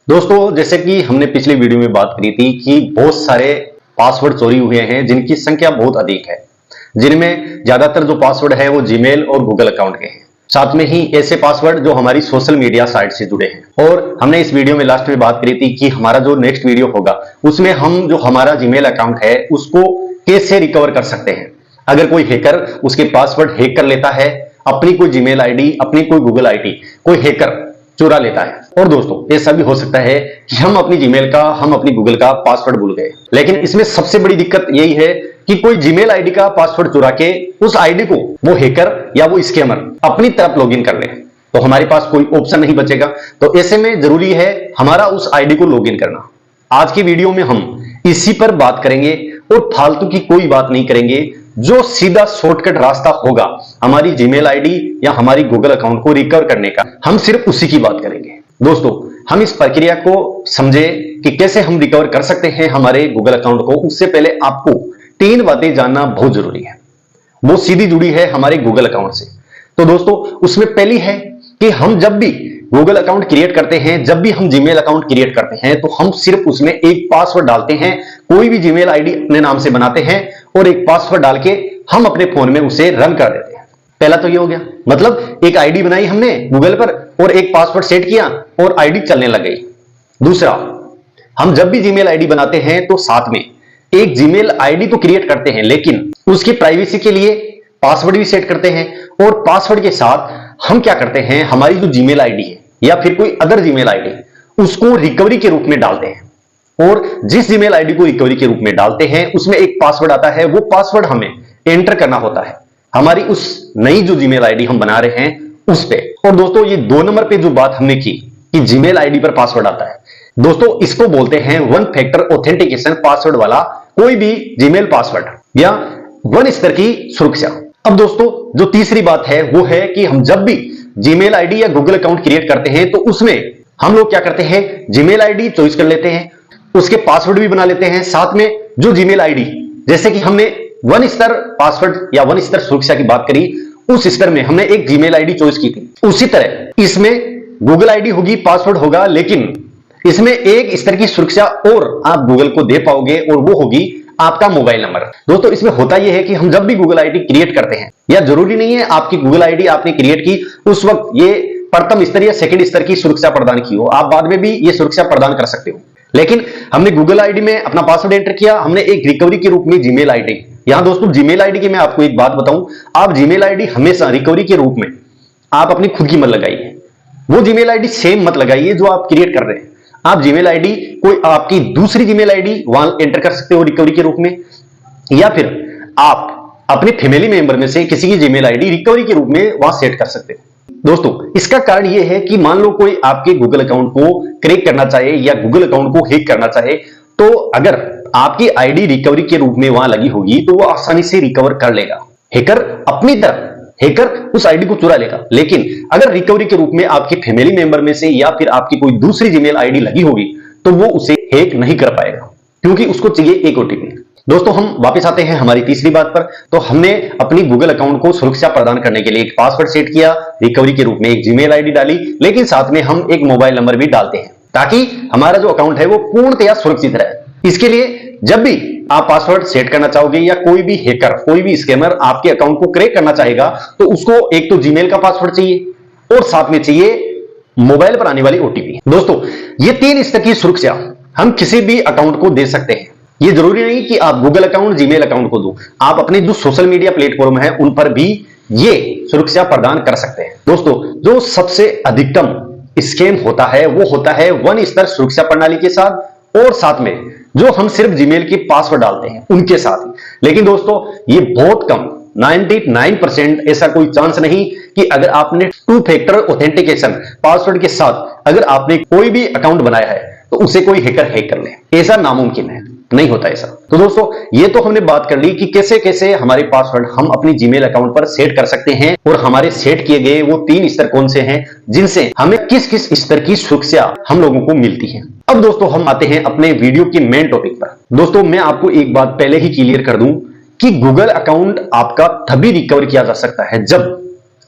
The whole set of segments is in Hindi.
दोस्तों, जैसे कि हमने पिछली वीडियो में बात करी थी कि बहुत सारे पासवर्ड चोरी हुए हैं जिनकी संख्या बहुत अधिक है, जिनमें ज्यादातर जो पासवर्ड है वो जीमेल और गूगल अकाउंट के हैं। साथ में ही ऐसे पासवर्ड जो हमारी सोशल मीडिया साइट से जुड़े हैं। और हमने इस वीडियो में लास्ट में बात करी थी कि हमारा जो नेक्स्ट वीडियो होगा उसमें हम जो हमारा जीमेल अकाउंट है उसको कैसे रिकवर कर सकते हैं। अगर कोई हैकर उसके पासवर्ड हैक कर लेता है, अपनी कोई जीमेल आईडी, अपनी कोई गूगल आईडी कोई हैकर चुरा लेता है। और दोस्तों, ऐसा भी हो सकता है कि हम अपनी जीमेल का, हम अपनी गूगल का पासवर्ड भूल गए, लेकिन इसमें सबसे बड़ी दिक्कत यही है कि कोई जीमेल आईडी का पासवर्ड चुरा के उस आईडी को वो हैकर या वो स्कैमर अपनी तरफ लॉगिन कर ले, तो हमारे पास कोई ऑप्शन नहीं बचेगा। तो ऐसे में जरूरी है हमारा उस आईडी को लॉगिन करना। आज की वीडियो में हम इसी पर बात करेंगे और फालतू की कोई बात नहीं करेंगे। जो सीधा शॉर्टकट रास्ता होगा हमारी जीमेल आईडी या हमारी गूगल अकाउंट को रिकवर करने का, हम सिर्फ उसी की बात करेंगे। दोस्तों, हम इस प्रक्रिया को समझे कि कैसे हम रिकवर कर सकते हैं हमारे गूगल अकाउंट को। उससे पहले आपको 3 बातें जानना बहुत जरूरी है, वो सीधी जुड़ी है हमारे गूगल अकाउंट से। तो दोस्तों, उसमें पहली है कि हम जब भी गूगल अकाउंट क्रिएट करते हैं, जब भी हम जीमेल अकाउंट क्रिएट करते हैं, तो हम सिर्फ उसमें एक पासवर्ड डालते हैं। कोई भी जीमेल आईडी अपने नाम से बनाते हैं और एक पासवर्ड डाल के हम अपने फोन में उसे रन कर देते हैं। पहला तो ये हो गया, मतलब एक आईडी बनाई हमने गूगल पर और एक पासवर्ड सेट किया और आईडी चलने लग गई। दूसरा, हम जब भी जीमेल आईडी बनाते हैं तो साथ में एक जीमेल आईडी तो क्रिएट करते हैं, लेकिन उसकी प्राइवेसी के लिए पासवर्ड भी सेट करते हैं। और पासवर्ड के साथ हम क्या करते हैं, हमारी जो जीमेल आईडी है या फिर कोई अदर जीमेल आईडी उसको रिकवरी के रूप में डालते हैं। और जिस जीमेल आईडी को रिकवरी के रूप में डालते हैं उसमें एक पासवर्ड आता है, वो पासवर्ड हमें एंटर करना होता है हमारी उस नई जो जीमेल आईडी हम बना रहे हैं उस पे। और दोस्तों, ये 2 नंबर पे जो बात हमने की कि जीमेल आईडी पर पासवर्ड आता है, दोस्तों इसको बोलते हैं 1 फैक्टर ऑथेंटिकेशन पासवर्ड वाला कोई भी जीमेल पासवर्ड या 1 स्तर की सुरक्षा। अब दोस्तों, जो तीसरी बात है वो है कि हम जब भी जीमेल आईडी या गूगल अकाउंट क्रिएट करते हैं तो उसमें हम लोग क्या करते हैं, जीमेल आईडी चॉइस कर लेते हैं, उसके पासवर्ड भी बना लेते हैं। साथ में जो जीमेल आईडी, जैसे कि हमने 1 स्तर पासवर्ड या 1 स्तर सुरक्षा की बात करी, उस स्तर में हमने एक जीमेल आईडी चॉइस की थी, उसी तरह इसमें गूगल आईडी होगी, पासवर्ड होगा, लेकिन इसमें एक स्तर की सुरक्षा और आप गूगल को दे पाओगे और वो होगी आपका मोबाइल नंबर। दोस्तों, इसमें होता यह है कि हम जब भी गूगल आईडी क्रिएट करते हैं, या जरूरी नहीं है आपकी गूगल आईडी आपने क्रिएट की उस वक्त ये प्रथम स्तर या सेकंड स्तर की सुरक्षा प्रदान की हो, आप बाद में भी ये सुरक्षा प्रदान कर सकते हो। लेकिन हमने गूगल आईडी में अपना पासवर्ड एंटर किया, हमने एक रिकवरी के रूप में जीमेल आईडी। यहां दोस्तों, जीमेल आईडी की मैं आपको एक बात बताऊं, आप जीमेल आईडी हमेशा रिकवरी के रूप में आप अपनी खुद की मत लगाइए, वो जीमेल आईडी सेम मत लगाइए जो आप क्रिएट कर रहे हैं। आप जीमेल आईडी कोई आपकी दूसरी जीमेल आईडी वहां एंटर कर सकते हो रिकवरी के रूप में, या फिर आप अपने फैमिली मेंबर में से किसी की जीमेल आईडी रिकवरी के रूप में वहां सेट कर सकते हो। दोस्तों, इसका कारण यह है कि मान लो कोई आपके गूगल अकाउंट को क्रैक करना चाहे या गूगल अकाउंट को हैक करना चाहे, तो अगर आपकी आईडी रिकवरी के रूप में वहां लगी होगी तो वो आसानी से रिकवर कर लेगा। हैकर अपनी तरफ हैकर उस आईडी को चुरा लेगा, लेकिन अगर रिकवरी के रूप में आपके फैमिली मेंबर में से या फिर आपकी कोई दूसरी जीमेल आईडी लगी होगी तो वो उसे हैक नहीं कर पाएगा, क्योंकि उसको चाहिए एक ओटीपी। दोस्तों, हम वापस आते हैं हमारी तीसरी बात पर। तो हमने अपनी गूगल अकाउंट को सुरक्षा प्रदान करने के लिए एक पासवर्ड सेट किया, रिकवरी के रूप में एक जीमेल आईडी डाली, लेकिन साथ में हम एक मोबाइल नंबर भी डालते हैं ताकि हमारा जो अकाउंट है वो पूर्णतया सुरक्षित रहे। इसके लिए जब भी आप पासवर्ड सेट करना चाहोगे या कोई भी हैकर, कोई भी स्कैमर आपके अकाउंट को क्रैक करना चाहेगा, तो उसको एक तो जीमेल का पासवर्ड चाहिए और साथ में चाहिए मोबाइल पर आने वाली ओटीपी। दोस्तों, ये 3 स्तर की सुरक्षा हम किसी भी अकाउंट को दे सकते हैं। ये जरूरी नहीं कि आप गूगल अकाउंट, जीमेल अकाउंट को दो, आप अपने जो सोशल मीडिया प्लेटफॉर्म है उन पर भी ये सुरक्षा प्रदान कर सकते हैं। दोस्तों, जो सबसे अधिकतम स्कैम होता है वो होता है 1 स्तर सुरक्षा प्रणाली के साथ, और साथ में जो हम सिर्फ जीमेल के पासवर्ड डालते हैं उनके साथ ही। लेकिन दोस्तों, ये बहुत कम 99% ऐसा कोई चांस नहीं कि अगर आपने 2 फैक्टर ऑथेंटिकेशन पासवर्ड के साथ अगर आपने कोई भी अकाउंट बनाया है तो उसे कोई हैकर हैक कर ले, ऐसा नामुमकिन है, नहीं होता ऐसा। तो दोस्तों, ये तो हमने बात कर ली कि कैसे कैसे हमारे पासवर्ड हम अपनी जीमेल अकाउंट पर सेट कर सकते हैं, और हमारे सेट किए गए वो 3 स्तर कौन से हैं जिनसे हमें किस किस स्तर की सुरक्षा हम लोगों को मिलती है। अब दोस्तों, हम आते हैं अपने वीडियो के मेन टॉपिक पर। दोस्तों, मैं आपको एक बात पहले ही क्लियर कर दूं कि गूगल अकाउंट आपका तभी रिकवर किया जा सकता है जब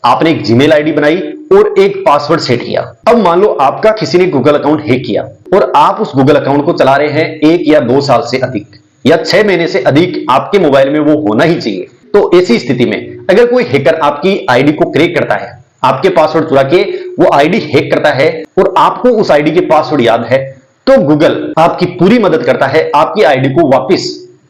आपने एक जीमेल आईडी बनाई और एक पासवर्ड सेट किया। अब मान लो आपका किसी ने गूगल अकाउंट हैक किया और आप उस गूगल अकाउंट को चला रहे हैं 1 या 2 साल से अधिक या 6 महीने से अधिक आपके मोबाइल में वो होना ही चाहिए। तो ऐसी स्थिति में अगर कोई हैकर आपकी आईडी को क्रैक करता है, आपके पासवर्ड चुरा के वो आईडी हैक करता है और आपको उस आईडी के पासवर्ड याद है, तो गूगल आपकी पूरी मदद करता है आपकी आईडी को वापस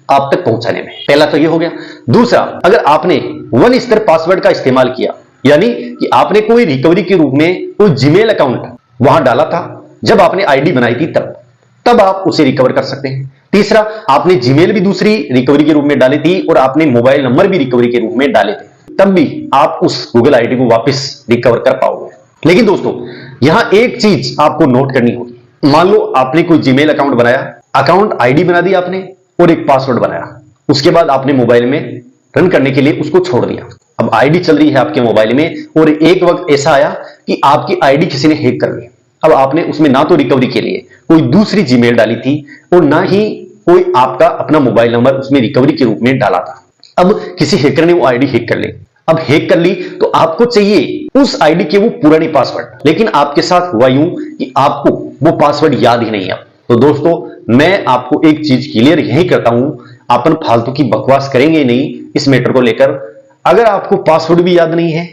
आप तक पहुंचाने में। पहला तो ये हो गया। दूसरा, अगर आपने वन स्तर पासवर्ड का इस्तेमाल किया, यानी कि आपने कोई रिकवरी के रूप में कोई जीमेल अकाउंट वहां डाला था जब आपने आईडी बनाई थी, तब आप उसे रिकवर कर सकते हैं। तीसरा, आपने जीमेल भी दूसरी रिकवरी के रूप में डाली थी और आपने मोबाइल नंबर भी रिकवरी के रूप में डाले थे, तब भी आप उस गूगल आईडी को वापस रिकवर कर पाओगे। लेकिन दोस्तों, यहां एक चीज आपको नोट करनी होगी। मान लो आपने कोई जीमेल अकाउंट बनाया, अकाउंट आईडी बना दी आपने और एक पासवर्ड बनाया, उसके बाद आपने मोबाइल में रन करने के लिए उसको छोड़ दिया। अब आईडी चल रही है आपके मोबाइल में और एक वक्त ऐसा आया कि आपकी आईडी किसी ने हैक कर ली। अब आपने उसमें ना तो रिकवरी के लिए कोई दूसरी जीमेल डाली थी और ना ही कोई आपका अपना मोबाइल नंबर उसमें रिकवरी के रूप में डाला था। अब किसी हैकर ने वो आईडी हैक कर ली। अब हैक कर ली तो आपको चाहिए उस आईडी के वो पुराने पासवर्ड, लेकिन आपके साथ हुआ यूं कि आपको वो पासवर्ड याद ही नहीं है। तो दोस्तों, मैं आपको एक चीज क्लियर यही करता हूं, अपन फालतू की बकवास करेंगे नहीं इस मैटर को लेकर। अगर आपको पासवर्ड भी याद नहीं है,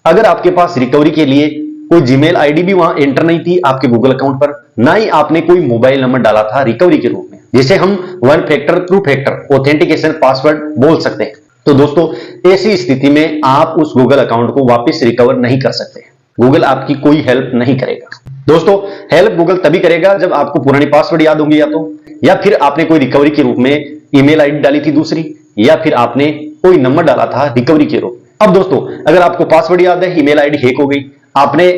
अगर आपके पास रिकवरी के लिए कोई जीमेल आईडी भी वहां एंटर नहीं थी आपके गूगल अकाउंट पर, ना ही आपने कोई मोबाइल नंबर डाला था रिकवरी के रूप में, जिसे हम one factor two factor authentication password बोल सकते हैं, तो दोस्तों ऐसी स्थिति में आप उस गूगल अकाउंट को वापस रिकवर नहीं कर सकते। गूगल आपकी कोई हेल्प नहीं करेगा। दोस्तों, हेल्प गूगल तभी करेगा जब आपको पुरानी पासवर्ड याद होंगे, या फिर आपने कोई रिकवरी के रूप में ईमेल आईडी डाली थी दूसरी, या फिर आपने कोई नंबर डाला था रिकवरी के रूप में। अब दोस्तों, अगर आपको पासवर्ड याद है, ईमेल आईडी हैक हो गई, आपने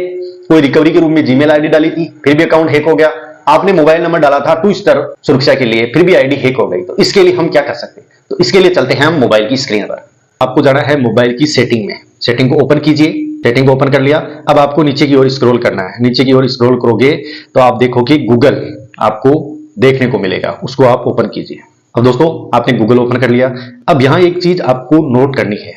कोई रिकवरी के रूप में जीमेल आईडी डाली थी, फिर भी अकाउंट हैक हो गया, आपने मोबाइल नंबर डाला था 2 स्तर सुरक्षा के लिए, फिर भी आईडी हैक हो गई, तो इसके लिए हम क्या कर सकते हैं? तो इसके लिए चलते हैं हम मोबाइल की स्क्रीन पर। आपको जाना है मोबाइल की सेटिंग में, सेटिंग को ओपन कीजिए। सेटिंग को ओपन कर लिया। अब आपको नीचे की ओर स्क्रॉल करना है। नीचे की ओर स्क्रॉल करोगे तो आप देखो कि गूगल आपको देखने को मिलेगा, उसको आप ओपन कीजिए। अब दोस्तों, आपने गूगल ओपन कर लिया। अब यहां एक चीज आपको नोट करनी है,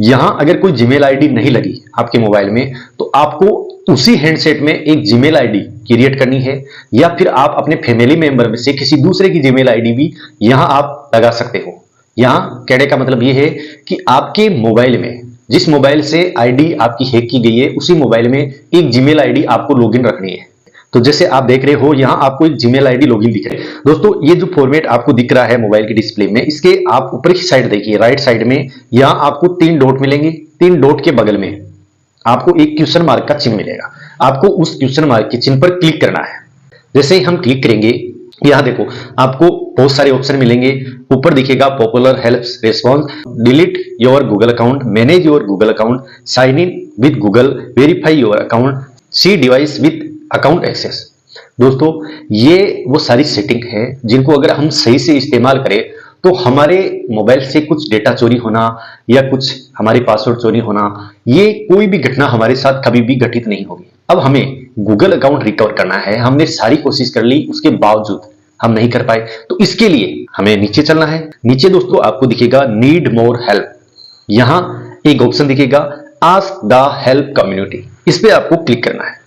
यहां अगर कोई जीमेल आईडी नहीं लगी आपके मोबाइल में, तो आपको उसी हैंडसेट में एक जीमेल आईडी क्रिएट करनी है, या फिर आप अपने फैमिली मेंबर में से किसी दूसरे की जीमेल आईडी भी यहां आप लगा सकते हो। यहां कहने का मतलब यह है कि आपके मोबाइल में जिस मोबाइल से आईडी आपकी हैक की गई है, उसी मोबाइल में एक जीमेल आईडी आपको लॉगिन रखनी है। तो जैसे आप देख रहे हो, यहां आपको एक जीमेल आईडी लॉगिन दिख रहा है। दोस्तों, ये जो फॉर्मेट आपको दिख रहा है मोबाइल की डिस्प्ले में, इसके आप ऊपर की साइड देखिए, राइट साइड में यहां आपको 3 डॉट मिलेंगे। 3 डॉट के बगल में आपको एक क्वेश्चन मार्क का चिन्ह मिलेगा। आपको उस क्वेश्चन मार्क के चिन्ह पर क्लिक करना है। जैसे ही हम क्लिक करेंगे, यहां देखो आपको बहुत सारे ऑप्शन मिलेंगे। ऊपर दिखेगा popular helps response, delete your Google account, manage your Google account, sign in with Google, verify your account, see device with account access. दोस्तों, ये वो सारी सेटिंग है जिनको अगर हम सही से इस्तेमाल करें तो हमारे मोबाइल से कुछ डेटा चोरी होना या कुछ हमारे पासवर्ड चोरी होना, ये कोई भी घटना हमारे साथ कभी भी घटित नहीं होगी। अब हमें गूगल अकाउंट रिकवर करना है, हमने सारी कोशिश कर ली, उसके बावजूद हम नहीं कर पाए, तो इसके लिए हमें नीचे चलना है। नीचे दोस्तों आपको दिखेगा नीड मोर हेल्प, यहां एक ऑप्शन दिखेगा आस्क द हेल्प कम्युनिटी, इस पे आपको क्लिक करना है।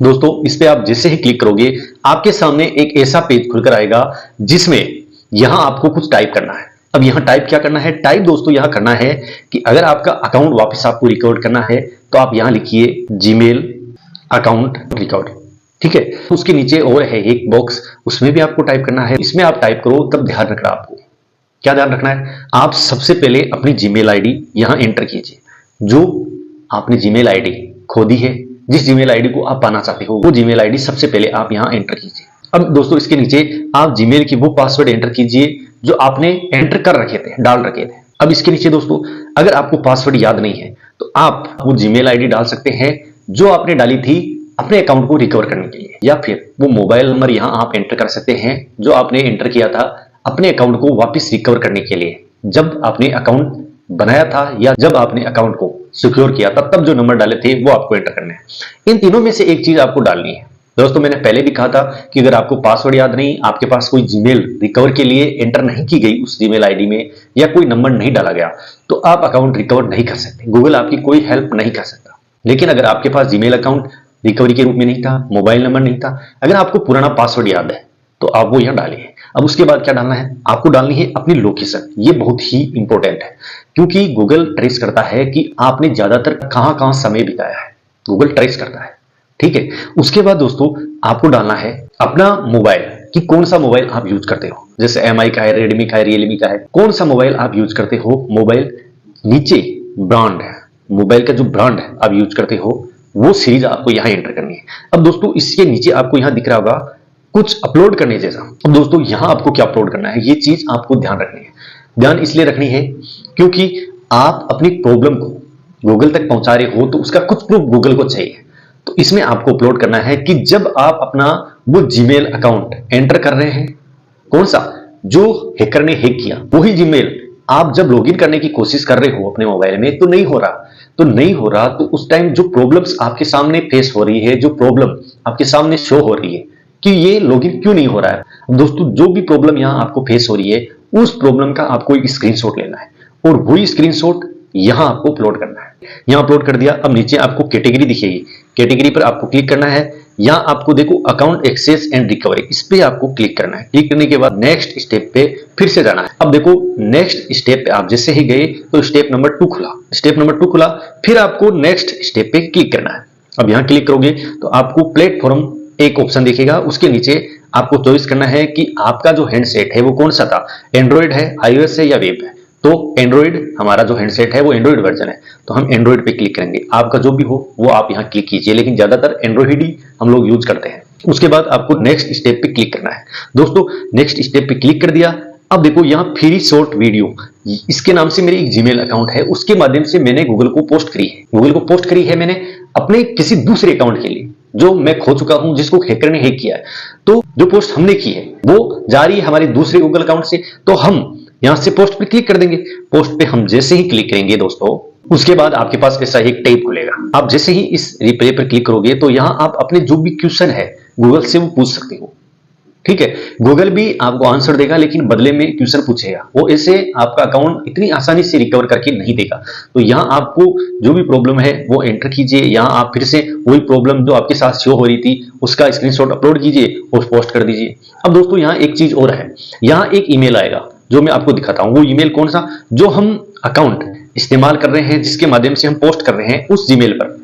दोस्तों, इस पे आप जैसे ही क्लिक करोगे आपके सामने एक ऐसा पेज खुलकर आएगा जिसमें यहां आपको कुछ टाइप करना है। अब यहां टाइप क्या करना है? टाइप दोस्तों यहां करना है कि अगर आपका अकाउंट वापस आपको रिकवर करना है तो आप यहां लिखिए जीमेल अकाउंट रिकवर, ठीक है। उसके नीचे और है एक बॉक्स, उसमें भी आपको टाइप करना है। इसमें आप टाइप करो तब ध्यान रखना, आपको क्या ध्यान रखना है? आप सबसे पहले अपनी जीमेल आईडी यहां एंटर कीजिए, जो आपने जीमेल आईडी खो दी है, जिस जीमेल आईडी को आप पाना चाहते हो वो जीमेल आईडी सबसे पहले आप यहां एंटर कीजिए। अब दोस्तों, इसके नीचे आप जीमेल की वो पासवर्ड एंटर कीजिए जो आपने एंटर कर रखे थे, डाल रखे थे। अब इसके नीचे दोस्तों, अगर आपको पासवर्ड याद नहीं है तो आप वो जीमेल आईडी डाल सकते हैं जो आपने डाली थी अपने अकाउंट को रिकवर करने के लिए, या फिर वो मोबाइल नंबर यहां आप एंटर कर सकते हैं जो आपने एंटर किया था अपने अकाउंट को वापस रिकवर करने के लिए, जब आपने अकाउंट बनाया था या जब आपने अकाउंट को सिक्योर किया था, तब जो नंबर डाले थे वो आपको एंटर करने हैं। इन तीनों में से एक चीज आपको डालनी है। दोस्तों, मैंने पहले भी कहा था कि अगर आपको पासवर्ड याद नहीं, आपके पास कोई जीमेल रिकवर के लिए एंटर नहीं की गई उस जीमेल आईडी में, या कोई नंबर नहीं डाला गया, तो आप अकाउंट रिकवर नहीं कर सकते। गूगल आपकी कोई हेल्प नहीं कर सकता। लेकिन अगर आपके पास जीमेल अकाउंट रिकवरी के रूप में नहीं था, मोबाइल नंबर नहीं था। अगर आपको पुराना पासवर्ड याद है तो आप वो यहाँ डालिए। अब उसके बाद क्या डालना है, आपको डालनी है अपनी लोकेशन। ये बहुत ही इंपॉर्टेंट है क्योंकि गूगल ट्रेस करता है कि आपने ज्यादातर कहां कहां समय बिताया है, गूगल ट्रेस करता है। ठीक है, उसके बाद दोस्तों आपको डालना है अपना मोबाइल कि कौन सा मोबाइल आप यूज करते हो, जैसे एमआई का है, रेडमी का है, रियलमी का है, कौन सा मोबाइल आप यूज करते हो। मोबाइल नीचे ब्रांड है, मोबाइल का जो ब्रांड है आप यूज करते हो वो सीरीज आपको यहाँ एंटर करनी है। अब दोस्तों इसके नीचे आपको यहाँ दिख रहा होगा कुछ अपलोड करने जैसा। अब दोस्तों यहाँ आपको क्या अपलोड करना है, ये चीज आपको ध्यान रखनी है। ध्यान इसलिए रखनी है क्योंकि आप अपनी प्रॉब्लम को गूगल तक पहुंचा रहे हो तो उसका कुछ प्रूफ गूगल को चाहिए। तो इसमें आपको अपलोड करना है कि जब आप अपना वो जीमेल अकाउंट एंटर कर रहे हैं, कौन सा जो हैकर ने हैक किया वही जीमेल आप जब लॉगिन करने की कोशिश कर रहे हो अपने मोबाइल में तो नहीं हो रहा, तो उस टाइम जो प्रॉब्लम्स आपके सामने फेस हो रही है, जो प्रॉब्लम आपके सामने शो हो रही है कि ये लॉगिन क्यों नहीं हो रहा है। दोस्तों जो भी प्रॉब्लम यहां आपको फेस हो रही है उस प्रॉब्लम का आपको एक स्क्रीनशॉट लेना है और वही स्क्रीनशॉट यहां आपको अपलोड करना है। यहां अपलोड कर दिया। अब नीचे आपको कैटेगरी दिखेगी, कैटेगरी पर आपको क्लिक करना है। यहां आपको देखो अकाउंट एक्सेस एंड रिकवरी, इस पे आपको क्लिक करना है। क्लिक करने के बाद नेक्स्ट स्टेप पे फिर से जाना है। अब देखो नेक्स्ट स्टेप पे आप जैसे ही गए तो स्टेप नंबर 2 खुला, स्टेप नंबर 2 खुला, फिर आपको नेक्स्ट स्टेप पे क्लिक करना है। अब यहां क्लिक करोगे तो आपको प्लेटफॉर्म एक ऑप्शन दिखेगा, उसके नीचे आपको चॉइस करना है कि आपका जो हैंडसेट है वो कौन सा था, एंड्रॉइड है, आईओएस है या वेब है। तो एंड्रॉइड हमारा जो हैंडसेट है वो एंड्रॉइड वर्जन है, तो हम एंड्रॉइड पे क्लिक करेंगे। आपका जो भी हो वो आप यहाँ क्लिक कीजिए, लेकिन ज्यादातर एंड्रॉइड ही हम लोग यूज करते हैं। उसके बाद आपको नेक्स्ट स्टेप पे क्लिक करना है। दोस्तों नेक्स्ट स्टेप पे क्लिक कर दिया। अब देखो यहाँ फ्री शॉर्ट वीडियो, इसके नाम से मेरी एक जीमेल अकाउंट है, उसके माध्यम से मैंने गूगल को पोस्ट करी है मैंने अपने किसी दूसरे अकाउंट के लिए जो मैं खो चुका हूं, जिसको हैकर ने हैक किया है। तो जो पोस्ट हमने की है वो जा रही है हमारे दूसरे गूगल अकाउंट से, तो हम यहां से पोस्ट पे क्लिक कर देंगे। पोस्ट पे हम जैसे ही क्लिक करेंगे दोस्तों, उसके बाद आपके पास ऐसा एक टैब खुलेगा। आप जैसे ही इस रिप्ले पर क्लिक करोगे तो यहां आप अपने जो भी क्वेश्चन है गूगल से वो पूछ सकते हो। ठीक है, गूगल भी आपको आंसर देगा लेकिन बदले में क्वेश्चन पूछेगा, वो ऐसे आपका अकाउंट इतनी आसानी से रिकवर करके नहीं देगा। तो यहां आपको जो भी प्रॉब्लम है वो एंटर कीजिए। यहां आप फिर से वही प्रॉब्लम जो आपके साथ शो हो रही थी उसका स्क्रीनशॉट अपलोड कीजिए और पोस्ट कर दीजिए। अब दोस्तों यहां एक चीज और है, यहां एक ईमेल आएगा जो मैं आपको दिखाता हूं। वो ईमेल कौन सा, जो हम अकाउंट इस्तेमाल कर रहे हैं, जिसके माध्यम से हम पोस्ट कर रहे हैं, उस जीमेल पर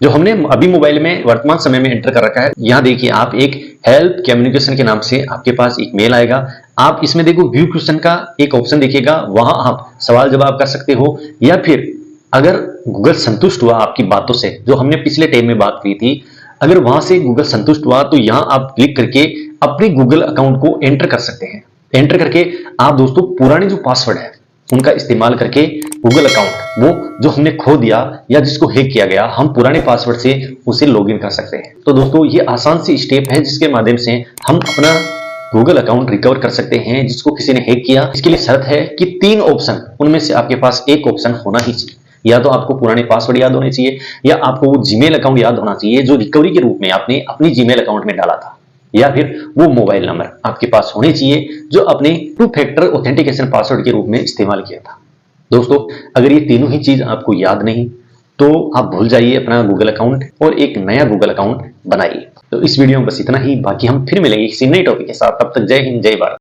जो हमने अभी मोबाइल में वर्तमान समय में एंटर कर रखा है। यहां देखिए आप एक हेल्प कम्युनिकेशन के नाम से आपके पास एक मेल आएगा। आप इसमें देखो व्यू क्वेश्चन का एक ऑप्शन दिखेगा, वहां आप सवाल जवाब कर सकते हो, या फिर अगर गूगल संतुष्ट हुआ आपकी बातों से, जो हमने पिछले टाइम में बात की थी, अगर वहां से गूगल संतुष्ट हुआ तो यहां आप क्लिक करके अपने गूगल अकाउंट को एंटर कर सकते हैं। एंटर करके आप दोस्तों पुराने जो पासवर्ड है उनका इस्तेमाल करके गूगल अकाउंट वो जो हमने खो दिया या जिसको हैक किया गया, हम पुराने पासवर्ड से उसे लॉगिन कर सकते हैं। तो दोस्तों ये आसान सी स्टेप है जिसके माध्यम से हम अपना गूगल अकाउंट रिकवर कर सकते हैं जिसको किसी ने हैक किया। इसके लिए शर्त है कि 3 ऑप्शन उनमें से आपके पास एक ऑप्शन होना ही चाहिए। या तो आपको पुराने पासवर्ड याद होने चाहिए, या आपको वो जीमेल अकाउंट याद होना चाहिए जो रिकवरी के रूप में आपने अपनी जीमेल अकाउंट में डाला था, या फिर वो मोबाइल नंबर आपके पास होने चाहिए जो अपने 2 फैक्टर ऑथेंटिकेशन पासवर्ड के रूप में इस्तेमाल किया था। दोस्तों अगर ये तीनों ही चीज आपको याद नहीं तो आप भूल जाइए अपना गूगल अकाउंट और एक नया गूगल अकाउंट बनाइए। तो इस वीडियो में बस इतना ही, बाकी हम फिर मिलेंगे किसी नए टॉपिक के साथ। तब तक जय हिंद, जय भारत।